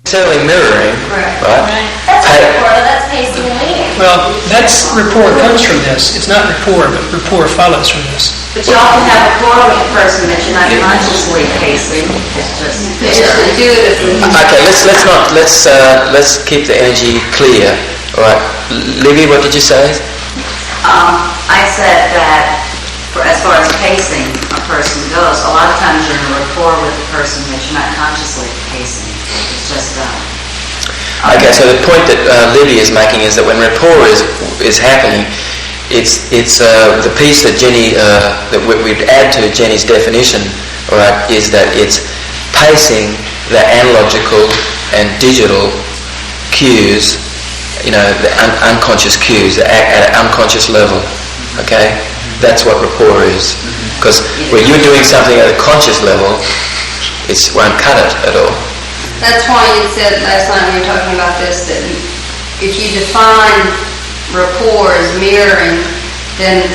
Certainly mirroring, right? That's not rapport, that's pacing and leading. Well, that's rapport comes from this. It's not rapport, but rapport follows from this. But you often have rapport with the person that you're not consciously pacing. It's just intuitive. Okay, let's keep the energy clear. All right, Livy, what did you say? I said that as far as pacing a person goes, a lot of times you're in a rapport with the person that you're not consciously pacing. It's just okay, so the point that Livy is making is that when rapport is happening, it's the piece that Jenny that we'd add to Jenny's definition, all right, is that it's pacing the analogical and digital cues, the unconscious cues at an unconscious level. Okay, that's what rapport is. Because when you're doing something at a conscious level, it won't cut it at all. That's why you said last time we were talking about this, that if you define rapport as mirroring, then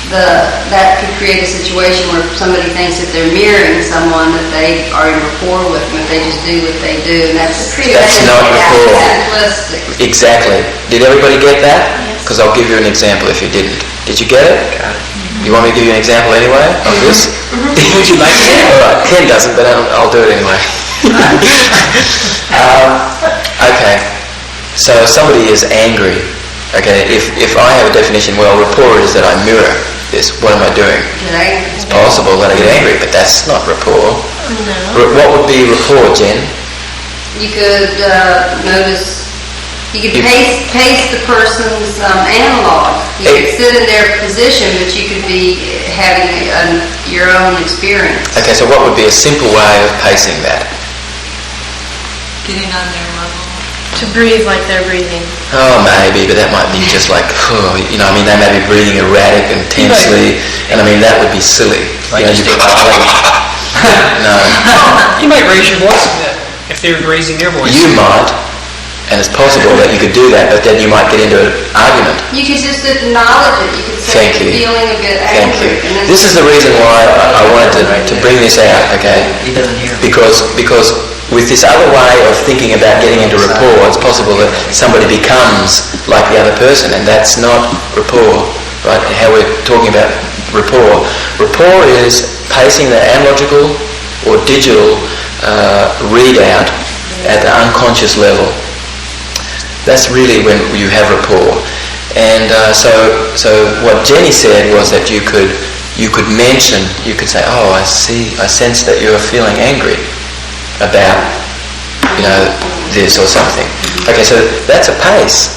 that could create a situation where somebody thinks that they're mirroring someone that they are in rapport with, and that they just do what they do, and that's not rapport. Simplistic. Exactly. Did everybody get that? Because I'll give you an example if you didn't. Did you get it? Got it. You want me to give you an example anyway of this? Would you like to? All right. Ken doesn't, but I'll do it anyway. Okay. So somebody is angry. Okay. If I have a definition, well, rapport is that I mirror this. What am I doing? It's possible that I get angry, but that's not rapport. No. What would be rapport, Jen? You could notice. You could pace the person's analog. You could sit in their position, but you could be having your own experience. Okay, so what would be a simple way of pacing that? Getting on their level. To breathe like they're breathing. Oh, maybe, but that might be just like, they may be breathing erratic and tensely, and that would be silly. No. You might raise your voice a bit if they're raising their voice. You might. And it's possible that you could do that, but then you might get into an argument. You could just acknowledge it. You could say you're feeling a bit angry. Thank you. This is the reason why I wanted to bring this out, okay? Because with this other way of thinking about getting into rapport, it's possible that somebody becomes like the other person, and that's not rapport, right? How we're talking about rapport. Rapport is pacing the analogical or digital readout at the unconscious level. That's really when you have rapport. And so what Jenny said was that you could say, oh, I sense that you're feeling angry about, this or something. Okay, so that's a pace.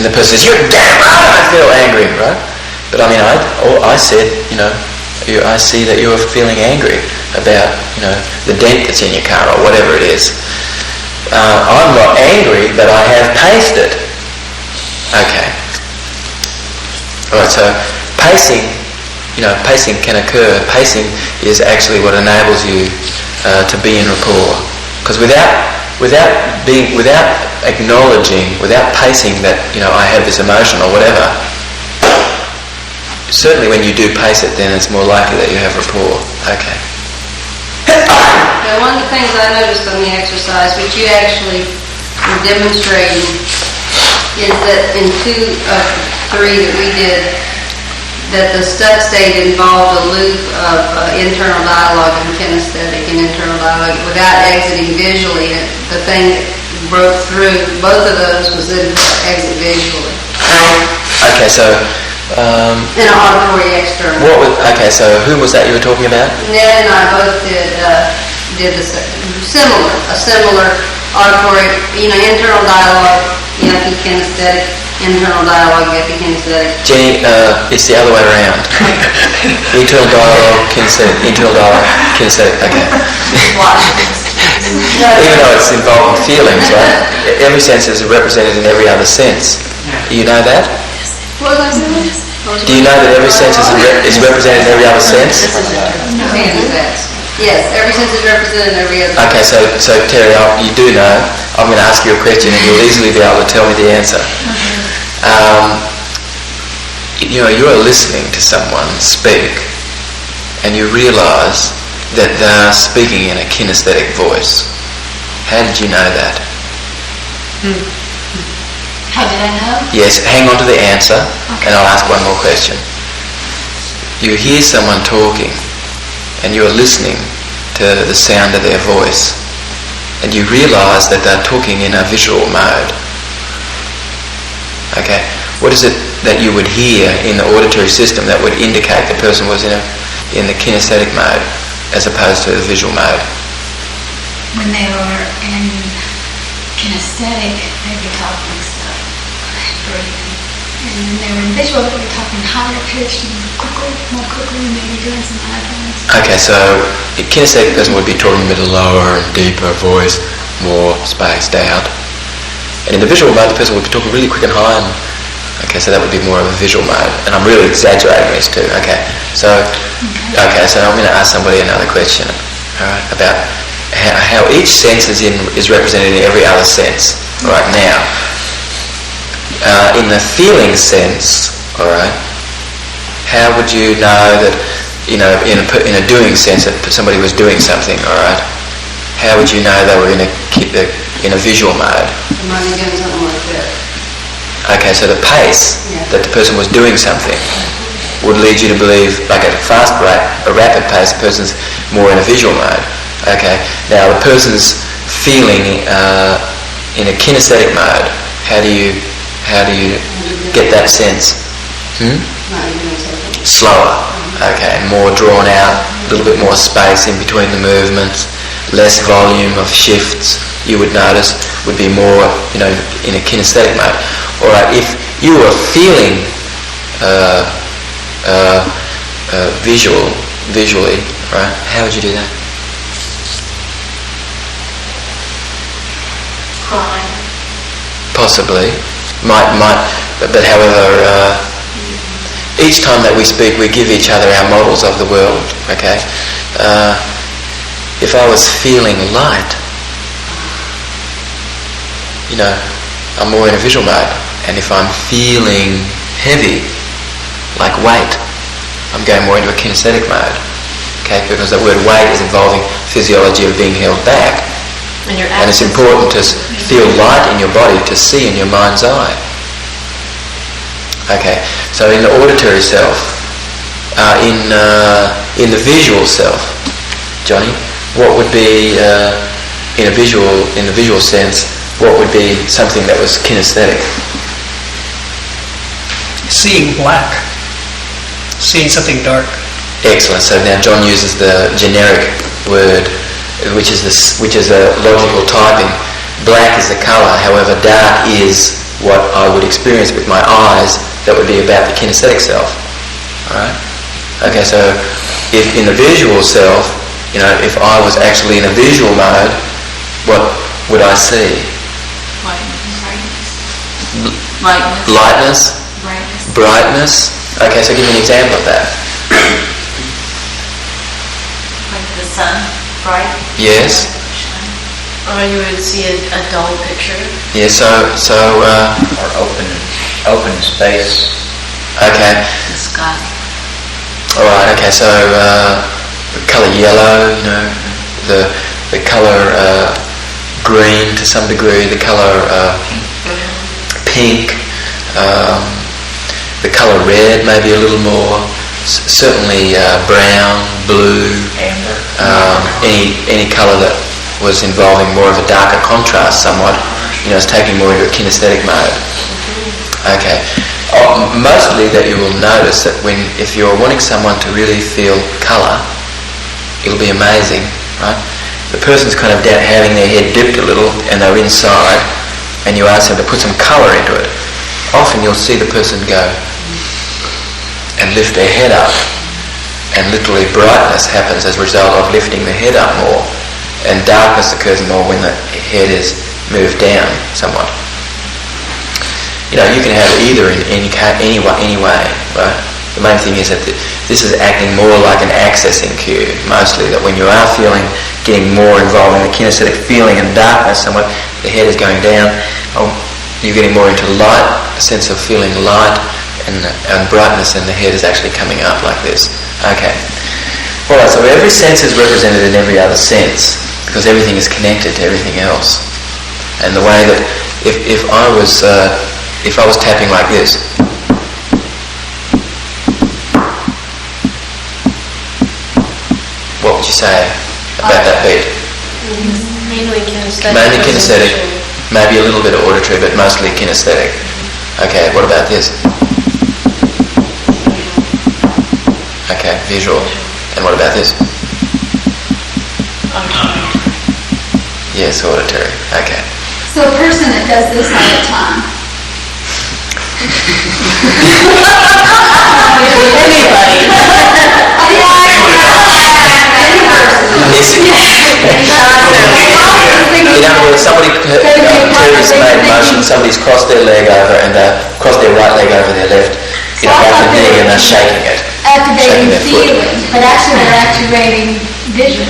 And the person says, you're damn right, I feel angry, right? But I said, I see that you're feeling angry about, the dent that's in your car or whatever it is. I'm not angry, but I have paced it. Okay. Alright, so pacing can occur. Pacing is actually what enables you to be in rapport. Because without acknowledging, without pacing that, I have this emotion or whatever, certainly when you do pace it, then it's more likely that you have rapport. Okay. Now, one of the things I noticed on the exercise, which you actually were demonstrating, is that in 2 of 3 that we did, that the stuck state involved a loop of internal dialogue and kinesthetic and internal dialogue without exiting visually. The thing that broke through both of those was the exit visually. Okay, so in an auditory external. So who was that you were talking about? Ned and I both did a similar auditory, internal dialogue, kinesthetic, internal dialogue, epikinesthetic. Jenny, it's the other way around. Internal dialogue, kinesthetic, okay. Even though it's involving feelings, right? Every sense is represented in every other sense. Do you know that? What was I saying? Do you know that every sense is represented in every other sense? Yes, every sense is represented in every other sense. Okay, so Terry, you do know. I'm going to ask you a question and you'll easily be able to tell me the answer. You're listening to someone speak and you realise that they're speaking in a kinesthetic voice. How did you know that? How did I know? Yes, hang on to the answer, and I'll ask one more question. You hear someone talking, and you're listening to the sound of their voice, and you realise that they're talking in a visual mode. Okay, what is it that you would hear in the auditory system that would indicate the person was in the kinesthetic mode as opposed to the visual mode? When they were in kinesthetic, they'd be talking stuff, breathing. And when they were in visual, they'd be talking higher pitched and more quickly, maybe doing some other things. Okay, so a kinesthetic person would be talking a bit lower and deeper voice, more spaced out. And in the visual mode, the person would be talking really quick and high. And, okay, so that would be more of a visual mode. And I'm really exaggerating this too. Okay, so I'm going to ask somebody another question, all right, about how each sense is represented in every other sense. Right now, in the feeling sense, all right, how would you know that, in a doing sense, that somebody was doing something, all right? How would you know they were in a visual mode? The money doing something like that. Okay, so the pace that the person was doing something would lead you to believe, like at a rapid pace, the person's more in a visual mode. Okay, now the person's feeling in a kinesthetic mode. How do you get that sense? Slower. Okay, more drawn out, a little bit more space in between the movements, less volume of shifts. You would notice would be more, in a kinesthetic mode. All right, if you were feeling visually, right? How would you do that? Crying. Possibly, might. But however, each time that we speak, we give each other our models of the world. Okay. If I was feeling light, I'm more in a visual mode. And if I'm feeling heavy, like weight, I'm going more into a kinesthetic mode. Okay, because the word weight is involving physiology of being held back. And it's important to feel light in your body to see in your mind's eye. Okay, so in the auditory self, in the visual self, Johnny, what would be in the visual sense? What would be something that was kinesthetic? Seeing black. Seeing something dark. Excellent. So now John uses the generic word, which is a logical typing. Black is the colour. However, dark is what I would experience with my eyes. That would be about the kinesthetic self. All right. Okay. So, if in the visual self, if I was actually in a visual mode, what would I see? Lightness. Brightness. Okay, so give me an example of that. Like the sun, bright. Yes. Or you would see a dull picture. Yeah. Or open space. Okay. The sky. All right. Okay. So the colour yellow. The colour green to some degree. The colour pink. The colour red, maybe a little more. Certainly brown, blue, Amber. any colour that was involving more of a darker contrast somewhat. It's taking more into a kinesthetic mode. Okay. Mostly that you will notice that if you're wanting someone to really feel colour, it'll be amazing, right? The person's kind of having their head dipped a little and they're inside, and you ask them to put some colour into it. Often you'll see the person go and lift their head up, and literally brightness happens as a result of lifting the head up more, and darkness occurs more when the head is moved down somewhat. You can have either in any way, right? The main thing is that this is acting more like an accessing cue, mostly, that when you are getting more involved in the kinesthetic feeling and darkness somewhat, the head is going down, you're getting more into light, a sense of feeling light and brightness, and the head is actually coming up like this. Okay. Alright, so every sense is represented in every other sense. because everything is connected to everything else. And the way that if I was tapping like this, what would you say about that beat? Mainly kinesthetic. Mainly kinesthetic, maybe a little bit of auditory, but mostly kinesthetic. Okay, what about this? Okay, visual. And what about this? Yes, auditory. Okay. So a person that does this all the time. In other words, somebody Terry's made motion, somebody's crossed their leg over and crossed their right leg over their left, back the knee, and they're shaking it. Activating feeling, but actually they're activating vision,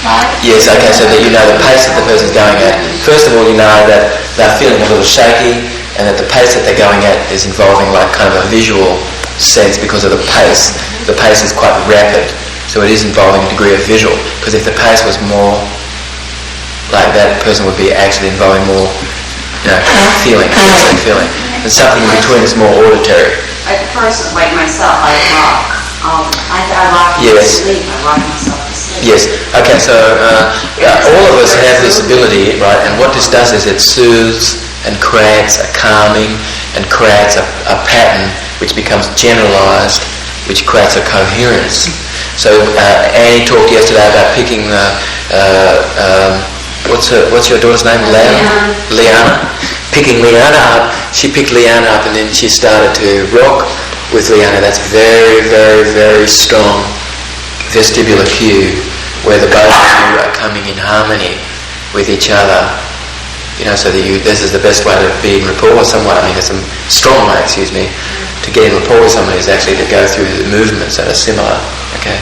right? Yes, okay, so that you know the pace that the person's going at. First of all, you know that they're feeling a little shaky and that the pace that they're going at is involving like kind of a visual sense because of the pace. The pace is quite rapid, so it is involving a degree of visual. Because if the pace was more like that, person would be actually involving more, feeling. And something in between is more auditory. Like a person, like myself, I rock. I rock to sleep. I rock myself to sleep. Yes. Okay. So all of us have this ability, right? And what this does is it soothes and creates a calming and creates a pattern which becomes generalized, which creates a coherence. So Annie talked yesterday about picking what's your daughter's name? Liana. Picking Liana up. She picked Liana up and then she started to rock with Liana. That's very, very, very strong vestibular cue where the both of you are coming in harmony with each other. So that this is the best way to be in rapport with someone. I mean, it's a strong way, to get in rapport with someone is actually to go through the movements that are similar. Okay.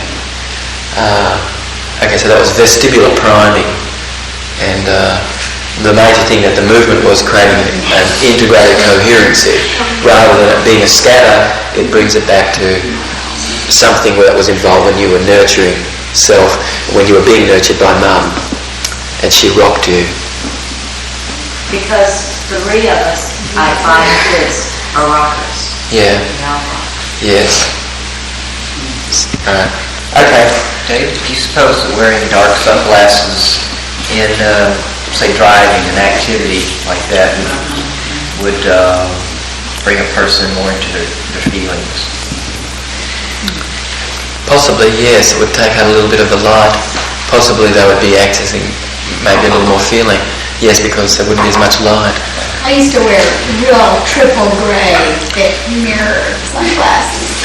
So that was vestibular priming, and the major thing that the movement was creating an integrated coherency. Rather than it being a scatter, it brings it back to something that was involved when you were nurturing self, when you were being nurtured by mum, and she rocked you. Because 3 of us, 5 kids, are rockers. Yeah. Yes. Alright. Okay. Dave, do you suppose that wearing dark sunglasses in, say, driving an activity like that would bring a person more into their feelings? Possibly, yes. It would take out a little bit of the light. Possibly they would be accessing maybe a little more feeling. Yes, because there wouldn't be as much light. I used to wear real triple gray, thick mirror sunglasses.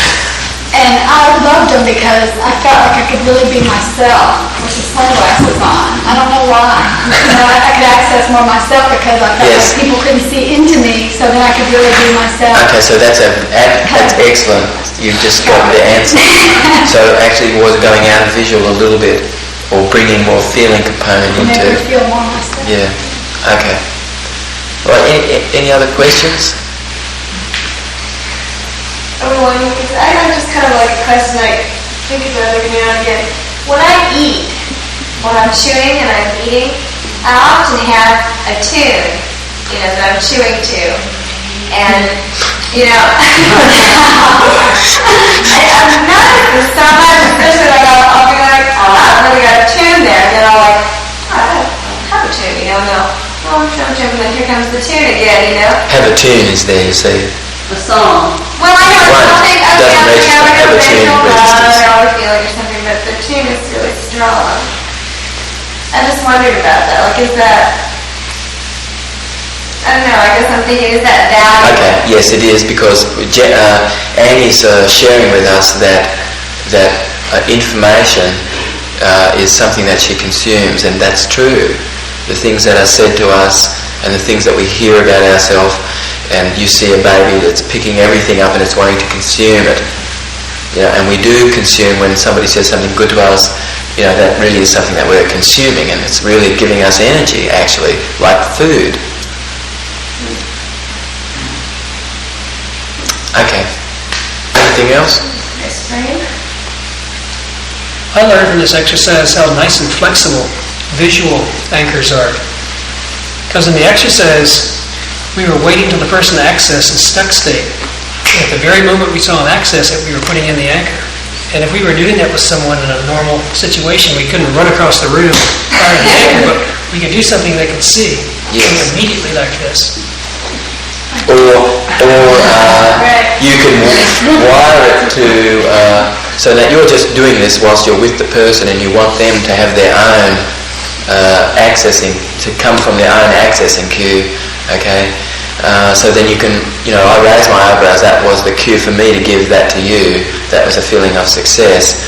And I loved them because I felt like I could really be myself with the sunglasses on. I don't know why. I could access more myself because I felt like people couldn't see into me, so then I could really be myself. Okay, so that's excellent. You've just got the answer. So actually was going out of visual a little bit, or bringing more feeling component into... Make me feel more myself. Yeah. Okay. Well, any other questions? I have just kind of like a question I think about every now and again. When I eat, when I'm chewing and I'm eating, I often have a tune, that I'm chewing to. And, I'm noticing so much, especially like I'll be like, I've really got a tune there. And then I'll like, I have a tune, no. I'm jumping, and then here comes the tune again, Have a tune is there, you see. The song. Well, I know it's something, doesn't register. Have a tune registers. I always feel like or something, but the tune is really strong. I just wondered about that. Like, is that, I don't know, I guess I'm thinking, is that valuable? Okay, yes it is, because Annie's sharing with us that information is something that she consumes, and that's true. The things that are said to us and the things that we hear about ourselves, and you see a baby that's picking everything up and it's wanting to consume it. And we do consume when somebody says something good to us, that really is something that we're consuming, and it's really giving us energy, actually, like food. Okay. Anything else? I learned from this exercise how nice and flexible visual anchors are. Because in the exercise, we were waiting till the person accesses stuck state. At the very moment we saw them access it, we were putting in the anchor. And if we were doing that with someone in a normal situation, we couldn't run across the room prior to the anchor, but we could do something they could see immediately like this. Or you can wire it to, so that you're just doing this whilst you're with the person and you want them to have their own accessing, to come from their own accessing cue, okay? So then you can, I raised my eyebrows, that was the cue for me to give that to you. That was a feeling of success.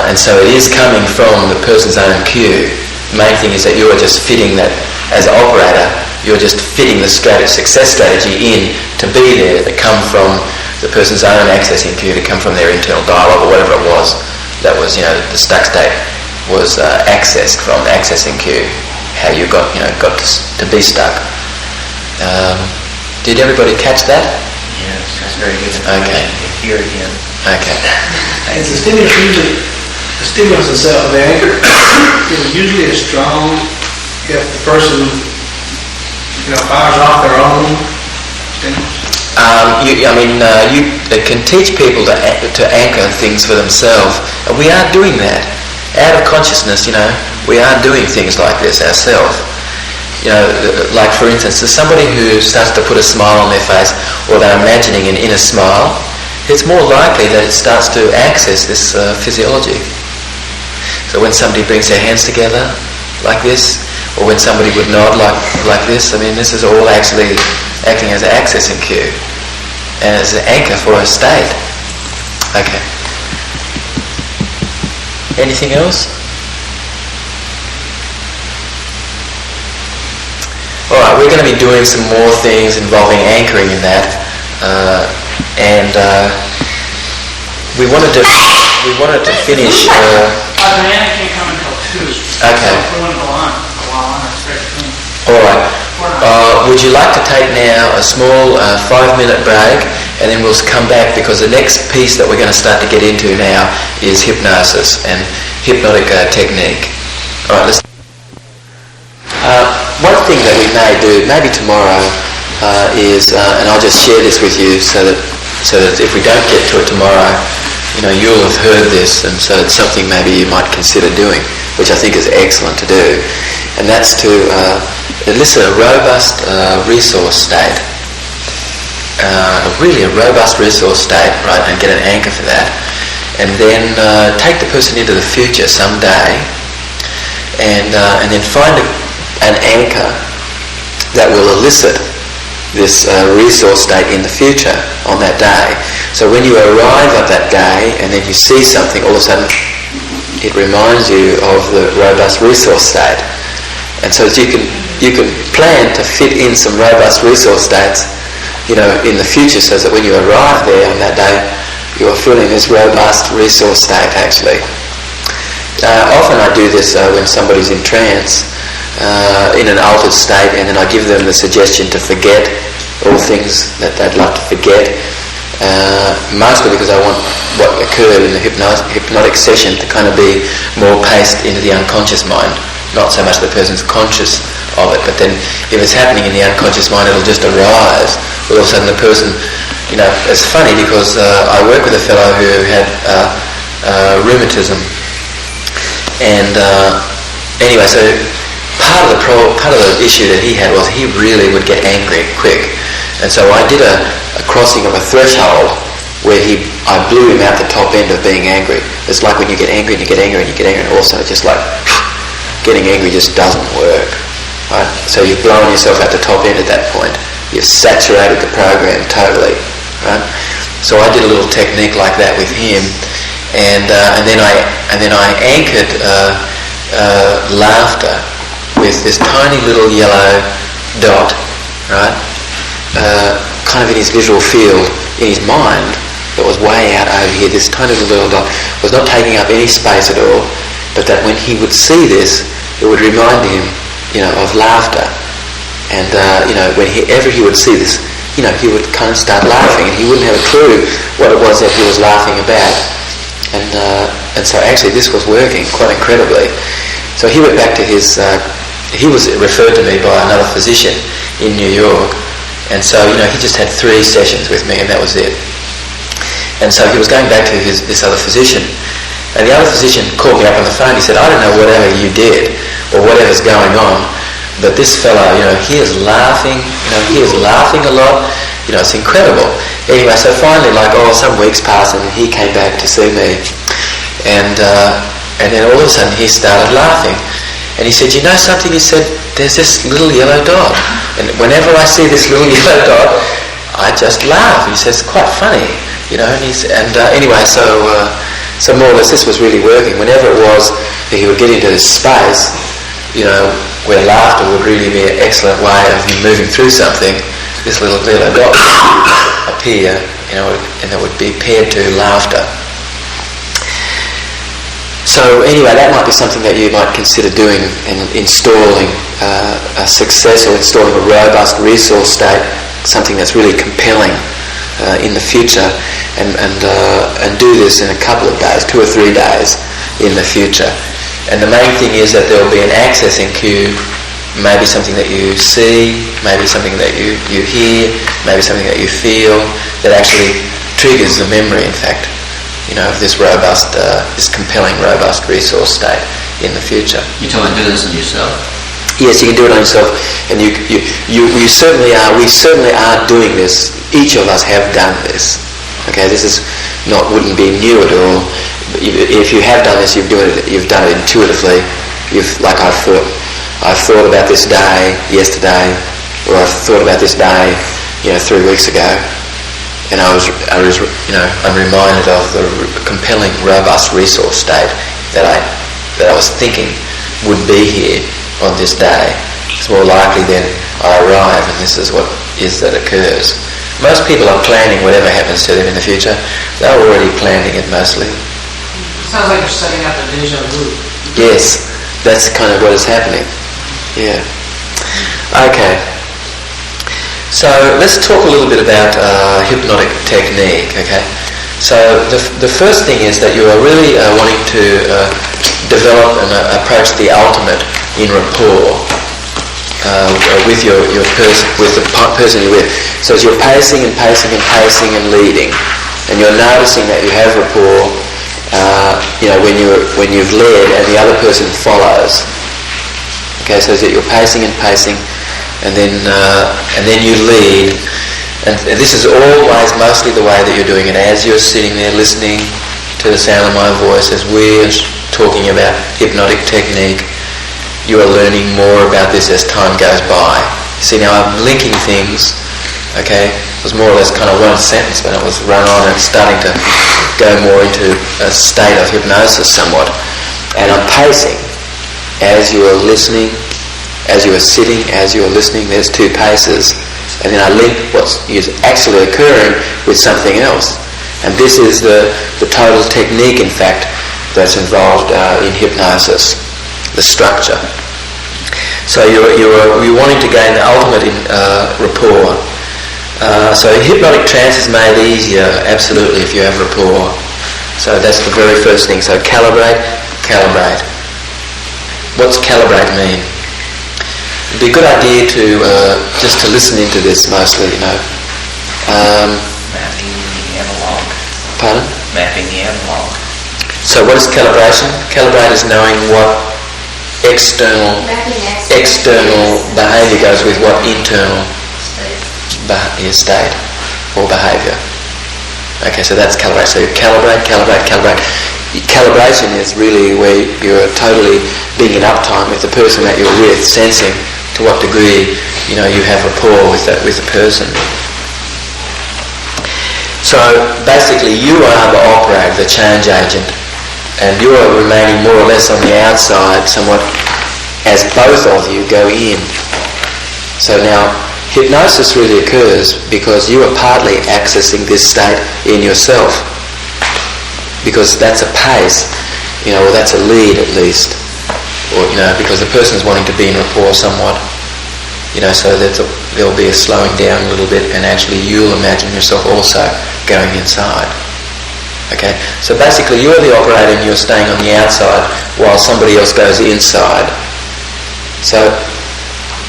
And so it is coming from the person's own cue. The main thing is that you are just fitting that, as an operator, you're just fitting the success strategy in to be there, to come from the person's own accessing cue, to come from their internal dialogue or whatever it was. That was, the stuck state was accessed from the accessing cue, how you got to be stuck. Did everybody catch that? Yes, that's very good. Okay. Here again. Okay. It's the stimulus itself, the anchor is usually as strong if the person, fires off their own stimulus. You can teach people to anchor things for themselves. And we are doing that. Out of consciousness, we are doing things like this ourselves. Like for instance, there's somebody who starts to put a smile on their face, or they're imagining an inner smile, it's more likely that it starts to access this physiology. So when somebody brings their hands together like this, or when somebody would nod like this, this is all actually acting as an accessing cue and as an anchor for a state. Okay. Anything else? Alright, we're going to be doing some more things involving anchoring in that, and we wanted to finish. Diana can't come until 2. Okay. So if we want to go on a while, that's great. Alright. Would you like to take now a small 5-minute break, and then we'll come back, because the next piece that we're going to start to get into now is hypnosis and hypnotic technique. Alright, let's. One thing that we may do, maybe tomorrow, is, and I'll just share this with you so that if we don't get to it tomorrow, you'll have heard this, and so it's something maybe you might consider doing, which I think is excellent to do, and that's to elicit a robust resource state, really a robust resource state, right, and get an anchor for that, and then take the person into the future someday, and then find an anchor that will elicit this resource state in the future on that day. So when you arrive at that day and then you see something, all of a sudden it reminds you of the robust resource state. And so you can plan to fit in some robust resource states, in the future, so that when you arrive there on that day, you are feeling this robust resource state actually. Often I do this when somebody's in trance, in an altered state, and then I give them the suggestion to forget all things that they'd love to forget, mostly because I want what occurred in the hypnotic session to kind of be more paced into the unconscious mind, not so much the person's conscious of it, but then if it's happening in the unconscious mind, it'll just arise. All of a sudden the person, it's funny because I work with a fellow who had rheumatism, and anyway, so part of the issue that he had was he really would get angry quick, and so I did a crossing of a threshold where I blew him out the top end of being angry. It's like when you get angry and you get angry and you get angry, and also just like getting angry just doesn't work, right? So you've blown yourself out the top end at that point. You've saturated the program totally, right? So I did a little technique like that with him, and then I anchored laughter with this tiny little yellow dot, right? Kind of in his visual field, in his mind, that was way out over here. This tiny little dot was not taking up any space at all, but that when he would see this, it would remind him, of laughter. And whenever he would see this, he would kind of start laughing, and he wouldn't have a clue what it was that he was laughing about. And so actually this was working quite incredibly. So he went back to his, he was referred to me by another physician in New York, and so, he just had 3 sessions with me and that was it. And so he was going back to this other physician, and the other physician called me up on the phone. He said, I don't know whatever you did or whatever's going on, but this fellow, he is laughing, he is laughing a lot, it's incredible. Anyway, so finally, some weeks passed and he came back to see me, and then all of a sudden he started laughing. And he said, you know something? He said, there's this little yellow dot. And whenever I see this little yellow dot, I just laugh. He says, it's quite funny, anyway, so more or less this was really working. Whenever it was that he would get into this space, where laughter would really be an excellent way of moving through something, this little yellow dot would appear, and it would be paired to laughter. So anyway, that might be something that you might consider doing and installing a success or installing a robust resource state, something that's really compelling in the future, and do this in a couple of days, 2 or 3 days in the future. And the main thing is that there will be an accessing cue, maybe something that you see, maybe something that you hear, maybe something that you feel, that actually triggers the memory, in fact, of this robust, this compelling, robust resource state in the future. You tell me to do this on yourself? Yes, you can do it on yourself, and you certainly are. We certainly are doing this. Each of us have done this. Okay, this is wouldn't be new at all. If you have done this, you've done it intuitively. I've thought about this day yesterday, or I've thought about this day, 3 weeks ago. And I'm reminded of the compelling, robust resource state that I was thinking would be here on this day. It's more likely then I arrive and this is what is that occurs. Most people are planning whatever happens to them in the future. They're already planning it mostly. Sounds like you're setting up a deja vu. Yes, that's kind of what is happening. Yeah. Okay. So let's talk a little bit about hypnotic technique, okay? So the first thing is that you are really wanting to develop and approach the ultimate in rapport with your person, with the person you're with. So as you're pacing and pacing and pacing and leading, and you're noticing that you have rapport, when you've led and the other person follows. Okay, so that you're pacing and pacing. And then you lead, and this is always mostly the way that you're doing it as you're sitting there listening to the sound of my voice as we're talking about hypnotic technique. You are learning more about this as time goes by. See, now I'm linking things, okay? It was more or less kind of one sentence when it was run on and starting to go more into a state of hypnosis somewhat. And I'm pacing as you are listening. As you are sitting, as you are listening, there's 2 paces, and then I link what is actually occurring with something else. And this is the total technique, in fact, that's involved in hypnosis, the structure. So you're wanting to gain the ultimate in rapport. So hypnotic trance is made easier, absolutely, if you have rapport. So that's the very first thing. So calibrate. What's calibrate mean? It'd be a good idea to just to listen into this mostly, Mapping the analog. Pardon? Mapping the analog. So what is calibration? Calibrate is knowing what external behaviour goes with what internal state or behaviour. Okay, so that's calibrate. So you calibrate. Calibration is really where you're totally being in uptime with the person that you're with, sensing to what degree you have rapport with the person. So basically you are the operator, the change agent, and you are remaining more or less on the outside somewhat as both of you go in. So now hypnosis really occurs because you are partly accessing this state in yourself, because that's a pace, or that's a lead at least. Or, because the person is wanting to be in rapport somewhat, so that there'll be a slowing down a little bit, and actually you'll imagine yourself also going inside. Okay, so basically you're the operator and you're staying on the outside while somebody else goes inside. So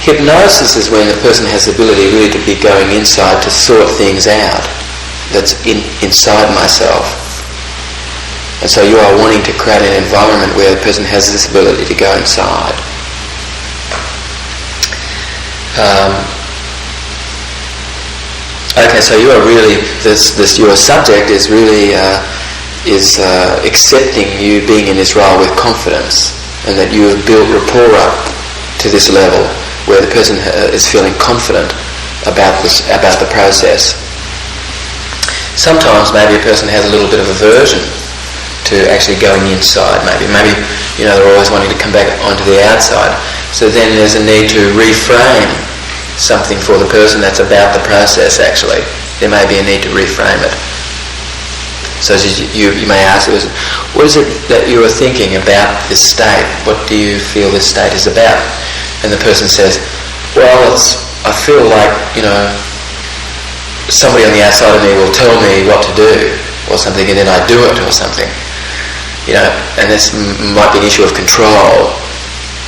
hypnosis is when the person has the ability really to be going inside to sort things out that's inside myself. And so you are wanting to create an environment where the person has this ability to go inside. Okay, so you are really, your subject is really accepting you being in this role with confidence, and that you have built rapport up to this level where the person is feeling confident about the process. Sometimes maybe a person has a little bit of aversion to actually going inside. Maybe they're always wanting to come back onto the outside. So then there's a need to reframe something for the person that's about the process. Actually, there may be a need to reframe it. So you may ask, what is it that you are thinking about this state? What do you feel this state is about? And the person says, well, I feel like, somebody on the outside of me will tell me what to do or something, and then I do it or something. And this might be an issue of control,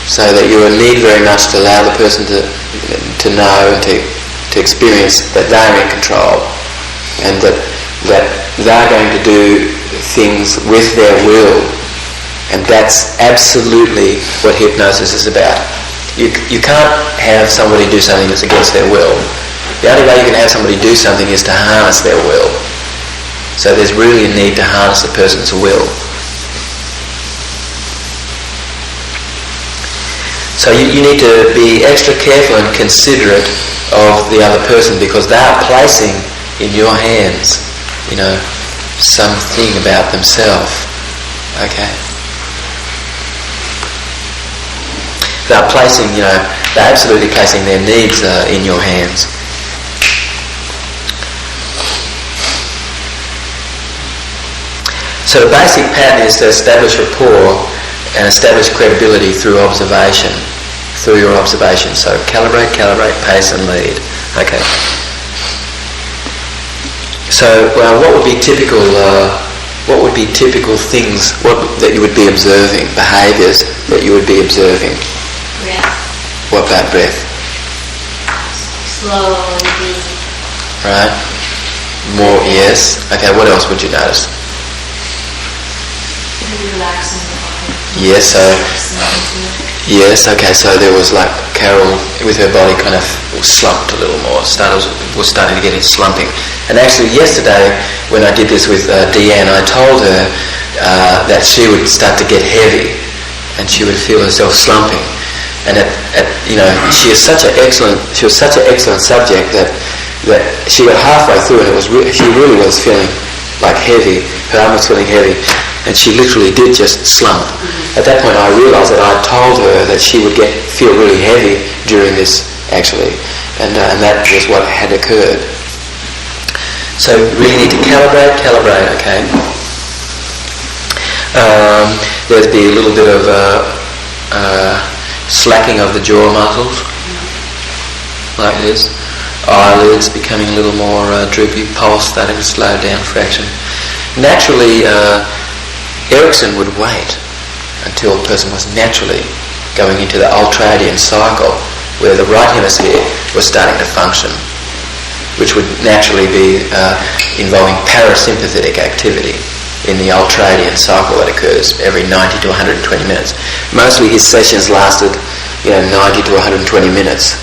so that you need very much to allow the person to know and to experience that they're in control, and that they're going to do things with their will, and that's absolutely what hypnosis is about. You can't have somebody do something that's against their will. The only way you can have somebody do something is to harness their will. So there's really a need to harness the person's will. So you need to be extra careful and considerate of the other person, because they are placing in your hands, something about themselves. Okay. They're absolutely placing their needs in your hands. So the basic pattern is to establish rapport and establish credibility through observation, through your observation. So calibrate, pace and lead. Okay. So what would be typical things that you would be observing, behaviours that you would be observing? Breath. What about breath? Slow and deep. Right. More, yes. Okay, what else would you notice? Relaxing the body. Yes, okay, so there was like Carol with her body kind of slumped a little more, was starting to get in slumping. And actually yesterday when I did this with Deanne, I told her that she would start to get heavy and she would feel herself slumping. And she was such an excellent subject that she got halfway through and she really was feeling like heavy, her arm was feeling heavy, and she literally did just slump. At that point I realised that I told her that she would feel really heavy during this actually, and that was what had occurred. So we really need to calibrate, okay. There'd be a little bit of slacking of the jaw muscles, like this. Eyelids becoming a little more droopy, pulse starting to slow down fraction. Naturally, Erickson would wait until a person was naturally going into the ultradian cycle, where the right hemisphere was starting to function, which would naturally be involving parasympathetic activity in the ultradian cycle that occurs every 90 to 120 minutes. Mostly his sessions lasted 90 to 120 minutes.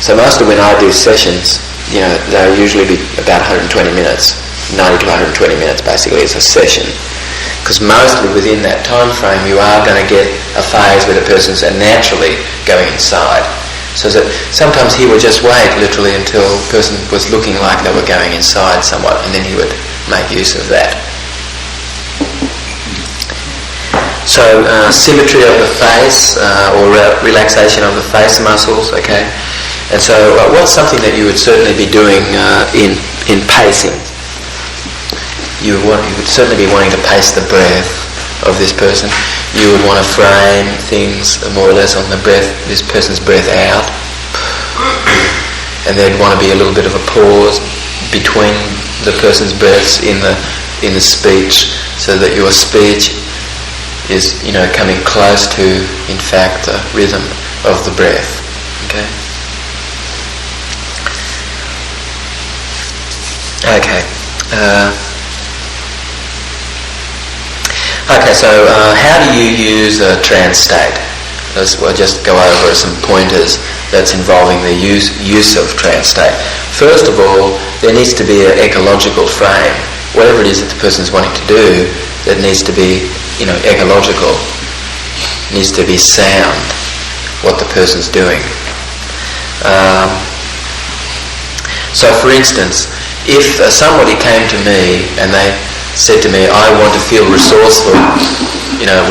So mostly when I do sessions, they'll usually be about 120 minutes. 90 to 120 minutes basically is a session. Because mostly within that time frame you are going to get a phase where the person's naturally going inside. So that sometimes he would just wait literally until the person was looking like they were going inside somewhat, and then he would make use of that. So symmetry of the face or relaxation of the face muscles, okay. And so what's something that you would certainly be doing in pacing? You would certainly be wanting to pace the breath of this person. You would want to frame things more or less on the breath, this person's breath out. And there'd want to be a little bit of a pause between the person's breaths in the in the speech, so that your speech is, coming close to, in fact, the rhythm of the breath. Okay. Okay. So how do you use a trance state? We'll just go over some pointers that's involving the use of trance state. First of all, there needs to be an ecological frame. Whatever it is that the person's wanting to do, that needs to be, ecological. Needs to be sound, what the person's doing. So for instance, if somebody came to me and they said to me, I want to feel resourceful,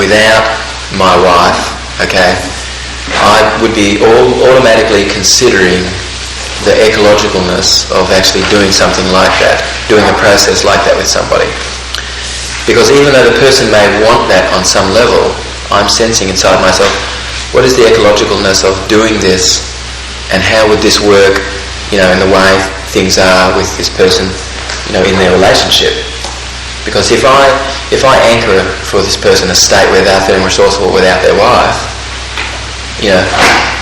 without my wife, okay, I would be automatically considering the ecologicalness of actually doing something like that, doing a process like that with somebody. Because even though the person may want that on some level, I'm sensing inside myself, what is the ecologicalness of doing this, and how would this work, in the way things are with this person, in their relationship. Because if I anchor for this person a state where they're feeling resourceful without their wife,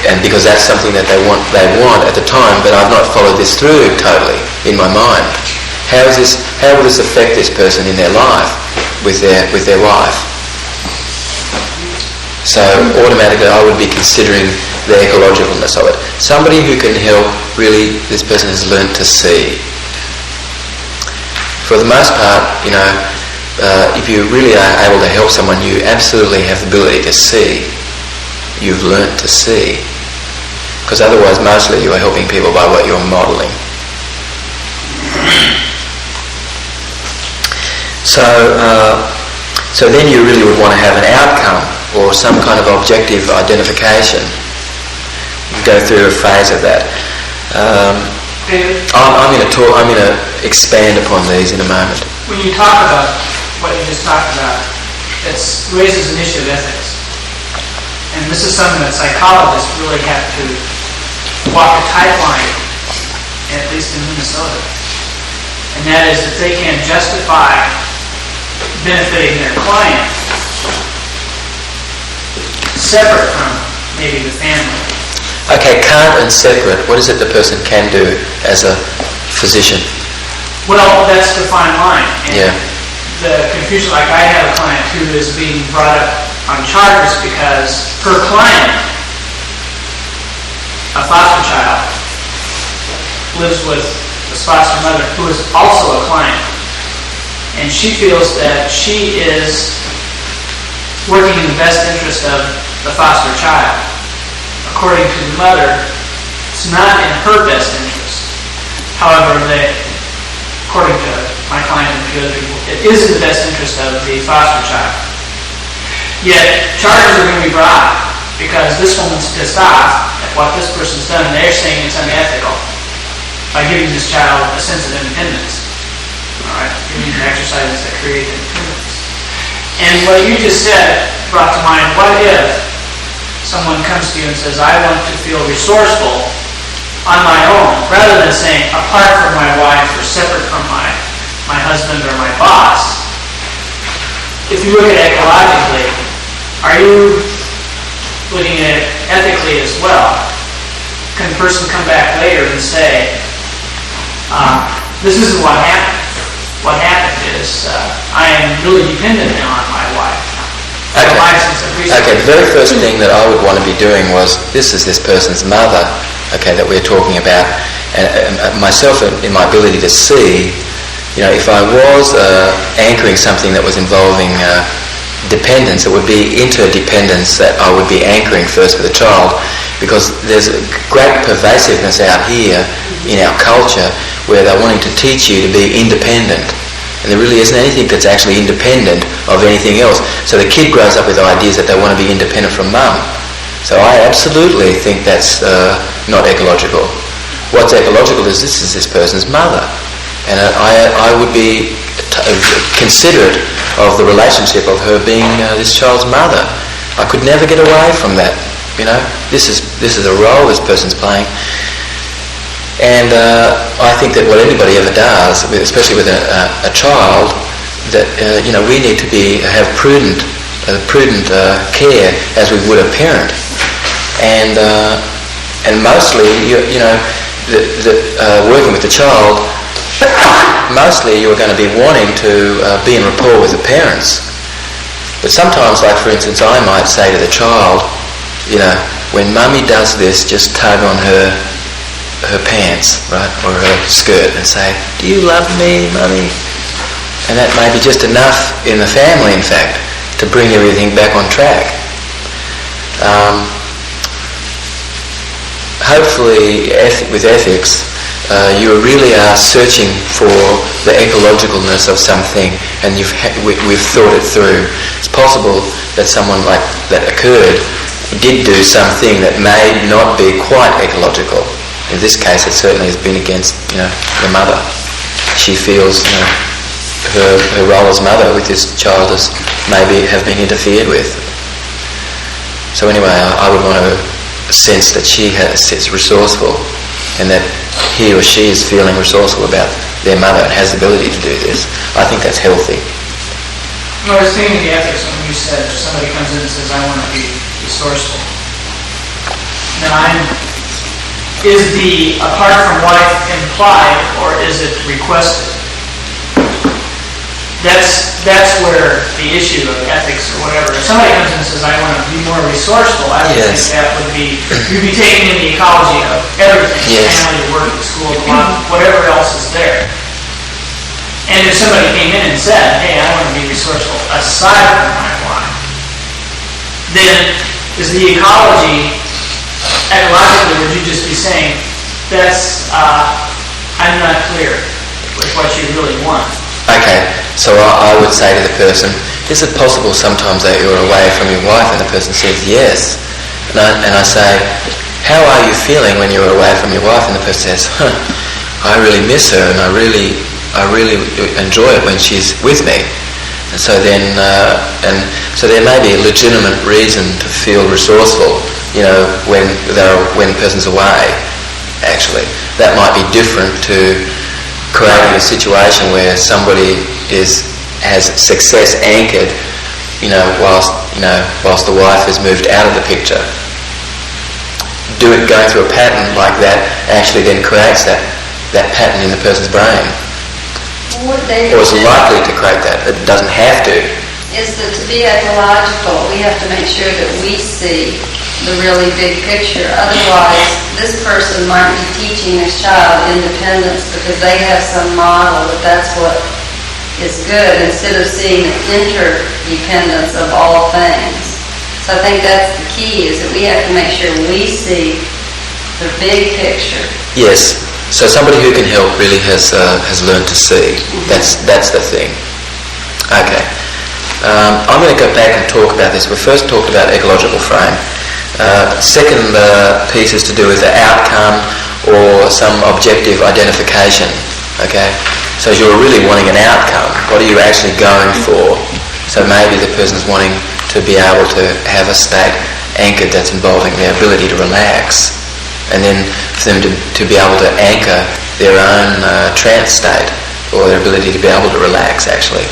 and because that's something that they want at the time, but I've not followed this through totally in my mind. How will this affect this person in their life with their wife? So automatically I would be considering the ecologicalness of it. Somebody who can help, really, this person has learnt to see. For the most part, if you really are able to help someone, you absolutely have the ability to see. You've learnt to see. Because otherwise, mostly you are helping people by what you're modelling. So then you really would want to have an outcome or some kind of objective identification. Go through a phase of that. I'm going to expand upon these in a moment. When you talk about what you just talked about, it raises an issue of ethics. And this is something that psychologists really have to walk a tight line, at least in Minnesota. And that is that they can justify benefiting their client separate from maybe the family. Okay, can't and separate. What is it the person can do as a physician? Well, that's the fine line. And yeah. The confusion, like I have a client who is being brought up on charges because her client, a foster child, lives with this foster mother who is also a client. And she feels that she is working in the best interest of the foster child. According to the mother, it's not in her best interest. However, according to my client and a few other people, it is in the best interest of the foster child. Yet, charges are going to be brought because this woman's pissed off at what this person's done, and they're saying it's unethical by giving this child a sense of independence. All right, giving exercises that create independence. And what you just said brought to mind, what if someone comes to you and says, I want to feel resourceful on my own, rather than saying apart from my wife or separate from my husband or my boss. If you look at it ecologically, are you looking at it ethically as well? Can a person come back later and say, this isn't what happened. What happened is I am really dependent now on my wife. Okay, the very first thing that I would want to be doing was, this is this person's mother, okay, that we're talking about. And myself, in my ability to see, if I was anchoring something that was involving dependence, it would be interdependence that I would be anchoring first for the child, because there's a great pervasiveness out here in our culture where they're wanting to teach you to be independent. And there really isn't anything that's actually independent of anything else. So the kid grows up with ideas that they want to be independent from mum. So I absolutely think that's not ecological. What's ecological is this person's mother. And I would be considerate of the relationship of her being this child's mother. I could never get away from that. This is a role this person's playing. And I think that what anybody ever does, especially with a child, we need to have prudent care as we would a parent, and mostly working with the child, mostly you're going to be wanting to be in rapport with the parents. But sometimes, like for instance, I might say to the child, when mummy does this, just tug on her pants, right, or her skirt, and say, "Do you love me, mummy?" And that may be just enough in the family, in fact, to bring everything back on track. Hopefully, with ethics, you really are searching for the ecologicalness of something, and we've thought it through. It's possible that someone like that occurred did do something that may not be quite ecological. In this case, it certainly has been against, the mother. She feels, her role as mother with this child has maybe have been interfered with. So anyway, I would want to sense that it's resourceful, and that he or she is feeling resourceful about their mother and has the ability to do this. I think that's healthy. I was thinking the ethics when you said if somebody comes in and says, "I want to be resourceful." Now, is the apart from wife implied, or is it requested? That's where the issue of ethics or whatever. If somebody comes in and says, "I want to be more resourceful," I would think that would be, you'd be taking in the ecology of everything, family, work, school, whatever else is there. And if somebody came in and said, "Hey, I want to be resourceful aside from my wife," then is the ecology, ecologically, would you just be saying, I'm not clear with what you really want? Okay, so I would say to the person, "Is it possible sometimes that you're away from your wife?" And the person says, "Yes." And I say, "How are you feeling when you're away from your wife?" And the person says, "I really miss her, and I really enjoy it when she's with me." And so then, so there may be a legitimate reason to feel resourceful, when the person's away. Actually, that might be different to creating a situation where somebody has success anchored, whilst the wife has moved out of the picture. Going through a pattern like that actually then creates that pattern in the person's brain. Or is likely to create that. It doesn't have to. Is that to be ecological, we have to make sure that we see the really big picture. Otherwise, this person might be teaching this child independence because they have some model that that's what is good, instead of seeing the interdependence of all things. So I think that's the key, is that we have to make sure we see the big picture. Yes. So somebody who can help really has learned to see. That's the thing. Okay. I'm going to go back and talk about this. We first talked about ecological frame. Second piece is to do with the outcome or some objective identification. Okay. So you're really wanting an outcome. What are you actually going for? So maybe the person's wanting to be able to have a state anchored that's involving their ability to relax, and then for them to be able to anchor their own trance state, or their ability to be able to relax, actually.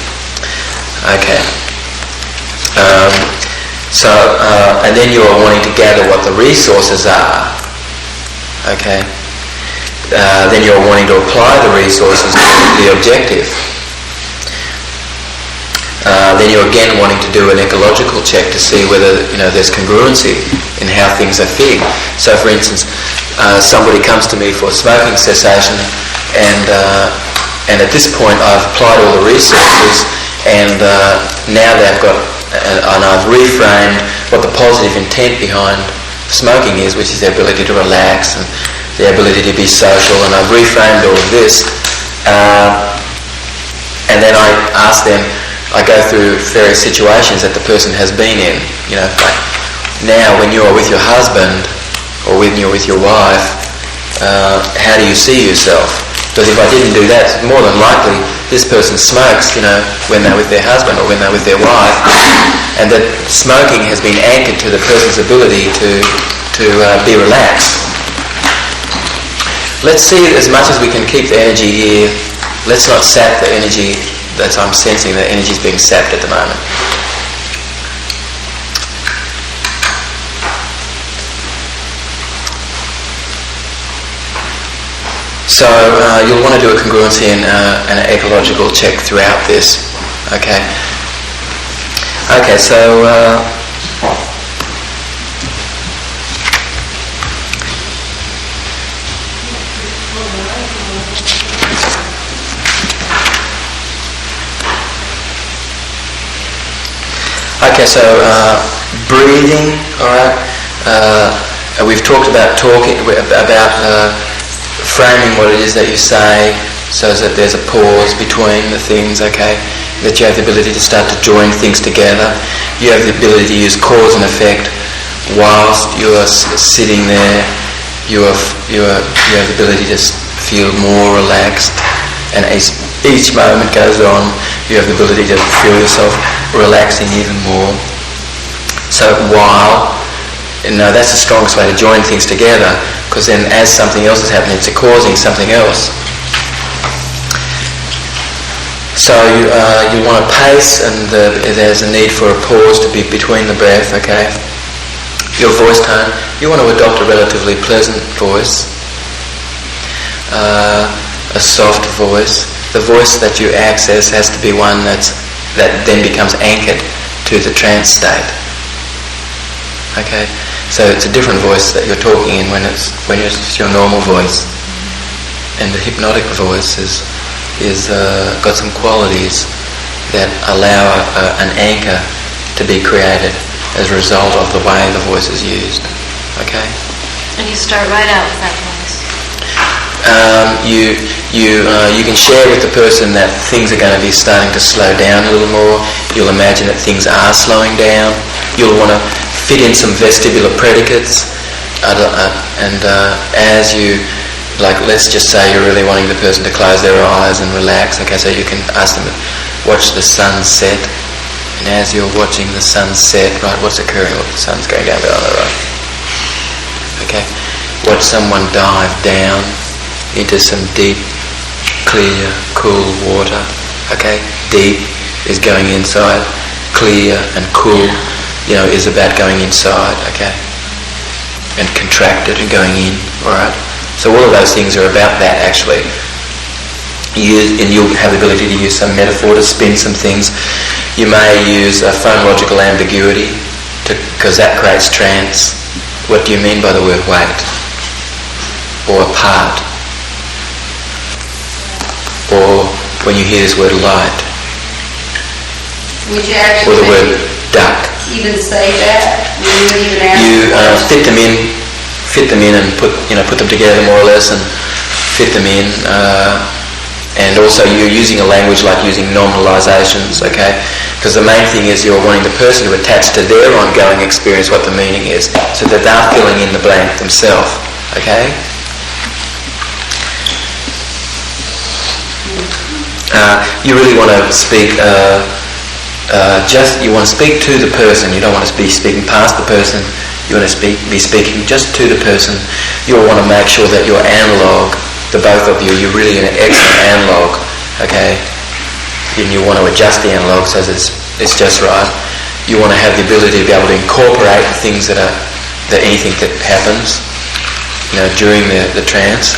Okay. And then you're wanting to gather what the resources are. Okay. Then you're wanting to apply the resources to the objective. Then you're again wanting to do an ecological check to see whether there's congruency in how things are fitting. So, for instance, somebody comes to me for smoking cessation, and at this point I've applied all the resources, and now they've got, and I've reframed what the positive intent behind smoking is, which is their ability to relax and their ability to be social, and I've reframed all of this, and then I ask them. I go through various situations that the person has been in. Like now when you're with your husband or when you're with your wife, how do you see yourself? Because if I didn't do that, more than likely this person smokes, when they're with their husband or when they're with their wife, and that smoking has been anchored to the person's ability to be relaxed. Let's see, as much as we can keep the energy here, let's not sap the energy I'm sensing that energy is being sapped at the moment. So you'll want to do a congruency and an ecological check throughout this. Okay. Okay. So. Okay, so breathing, all right. We've talked about framing what it is that you say, so that there's a pause between the things. Okay, that you have the ability to start to join things together. You have the ability to use cause and effect whilst you are sitting there. You have the ability to feel more relaxed, and as each moment goes on, you have the ability to feel yourself relaxing even more. So that's the strongest way to join things together, because then as something else is happening, it's causing something else. So you want to pace, and there's a need for a pause to be between the breath. Okay. Your voice tone, you want to adopt a relatively pleasant voice, a soft voice. The voice that you access has to be one that then becomes anchored to the trance state. Okay, so it's a different voice that you're talking in when it's your normal voice, and the hypnotic voice is got some qualities that allow an anchor to be created as a result of the way the voice is used. Okay. And you start right out with that voice. You can share with the person that things are going to be starting to slow down a little more. You'll imagine that things are slowing down. You'll want to fit in some vestibular predicates, and as you, like, let's just say you're really wanting the person to close their eyes and relax. Okay, so you can ask them to watch the sun set, and as you're watching the sun set, right, what's occurring? Look, the sun's going down, right? Okay, watch someone dive down into some deep, clear, cool water. Okay, deep is going inside, clear and cool, is about going inside. Okay, and contracted and going in. All right. So all of those things are about that actually. And you'll have the ability to use some metaphor to spin some things. You may use a phonological ambiguity because that creates trance. What do you mean by the word wait? Or apart? Or when you hear this word light? Would you Or actually the word duck? even say that? You would even ask You the question? fit them in and put them together more or less and fit them in. And also you're using a language like using nominalizations, okay? Because the main thing is you're wanting the person to attach to their ongoing experience what the meaning is, so that they're filling in the blank themselves, okay? You really want to speak, you want to speak to the person. You don't want to be speaking past the person. You want to be speaking just to the person. You'll want to make sure that your analog, the both of you, you're really an excellent analog, okay? And you want to adjust the analog so that it's just right. You want to have the ability to be able to incorporate things that anything that happens, during the trance.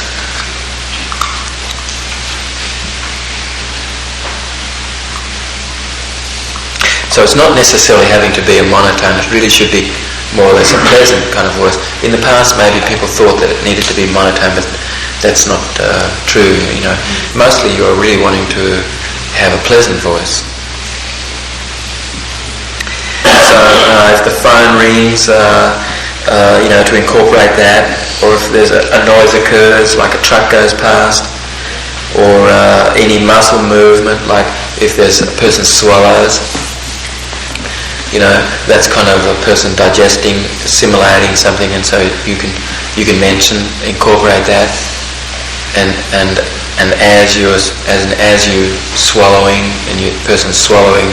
So it's not necessarily having to be a monotone. It really should be more or less a pleasant kind of voice. In the past, maybe people thought that it needed to be monotone, but that's not true. Mostly you're really wanting to have a pleasant voice. So if the phone rings, to incorporate that, or if there's a noise occurs, like a truck goes past, or any muscle movement, like if there's a person swallows, that's kind of a person digesting, assimilating something, and so you can incorporate that, and as you swallowing and your person swallowing,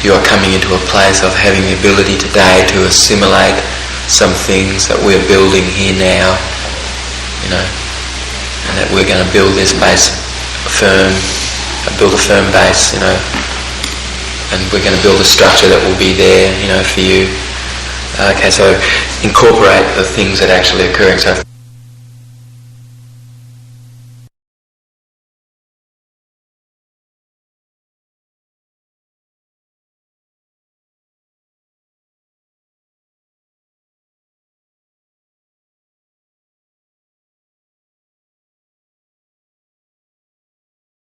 you are coming into a place of having the ability today to assimilate some things that we're building here now, and that we're going to build this base firm, a build a firm base, you know, and we're going to build a structure that will be there, you know, for you. Okay, so incorporate the things that are actually occurring. So